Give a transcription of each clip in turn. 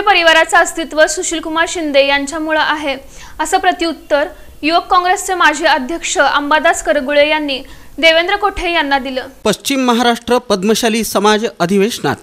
परिवाराचं अस्तित्व सुशीलकुमार शिंदे यांच्यामुळे आहे असं प्रत्युत्तर युवक काँग्रेसचे माजी अध्यक्ष अंबादास करगुळे यांनी देवेंद्र कोठे यांना दिलं। पश्चिम महाराष्ट्र पद्मशाली समाज अधिवेशनात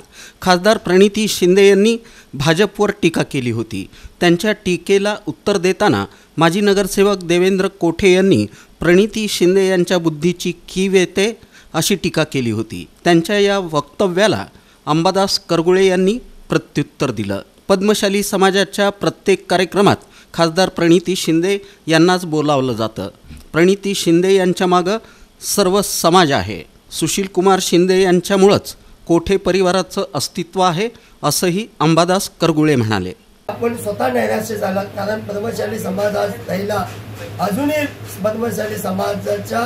खासदार प्रणिती शिंदे यांनी भाजपवर टीका केली होती। त्यांच्या टीकेला उत्तर देताना माजी नगरसेवक देवेंद्र कोठे यांनी प्रणिती शिंदे यांच्या बुद्धीची कीव येते अशी टीका केली होती। त्यांच्या या वक्तव्याला अंबादास करगुळे यांनी प्रत्युत्तर दिलं। पद्मशाली समाजाच्या प्रत्येक कार्यक्रमात खासदार प्रणिती शिंदे यांनाच बोलावलं जातं। प्रणिती शिंदे यांच्या मागं सर्व समाज आहे। सुशीलकुमार शिंदे यांच्यामुळेच कोठे परिवाराचं अस्तित्व आहे असंही अंबादास करगुळे म्हणाले। आपण स्वतः नैराश्य झाला, कारण पद्मशाली समाज आज पहिला अजूनही पद्मशाली समाजाच्या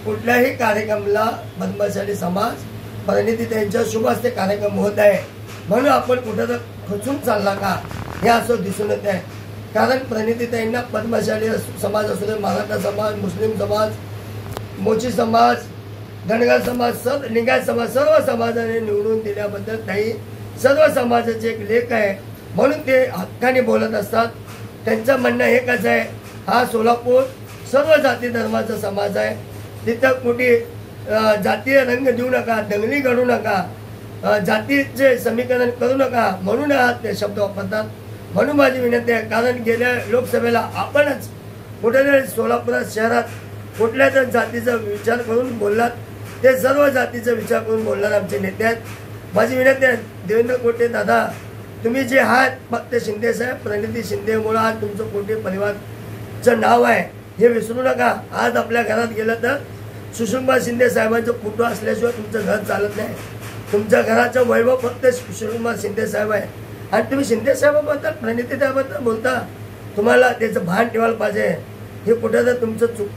कुठल्याही कार्यक्रमाला पद्मशाली समाज प्रणिती त्यांच्या शुभ हस्ते कार्यक्रम होत आहे, म्हणून आपण कुठं तर खचून चालला का हे असं दिसून येत आहे। कारण प्रणिती त्यांना पद्मशाली समाज असू दे, मराठा समाज, मुस्लिम समाज, मोची समाज, धनगर समाज, लिंगायत समाज, सर्व समाजाने निवडून दिल्याबद्दल ताई सर्व समाजाचे एक लेख आहे, म्हणून ते हक्काने बोलत असतात। त्यांचं म्हणणं एकच आहे, हा सोलापूर सर्व जाती धर्माचा समाज आहे, तिथं कुठे जातीय रंग देऊ नका, दंगली घडू नका, जातीचे समीकरण करू नका, म्हणून ते शब्द वापरतात। म्हणून माझी विनंती आहे, कारण गेल्या लोकसभेला आपणच कुठेतरी सोलापूर शहरात कुठल्या तर जातीचा विचार करून बोललात, ते सर्व जातीचा विचार करून बोलणार आमचे नेते आहेत। माझी विनंती आहे देवेंद्र कोठे दादा, तुम्ही जे आहात फक्त शिंदे साहेब प्रणिती शिंदेमुळे आज तुमचं कोठे परिवारचं नाव आहे हे विसरू नका। आज आपल्या घरात गेलं तर सुशीलकुमार शिंदे साहेबांचं फोटो असल्याशिवाय तुमचं घर चालत नाही। तुमच्या घराचं वैभव फक्त सुशीलकुमार शिंदे साहेब आहे, आणि तुम्ही शिंदे साहेबाबद्दल प्रणिती साहेबाबद्दल बोलता, तुम्हाला त्याचं भान ठेवायला पाहिजे। हे कुठं तर तुमचं चूक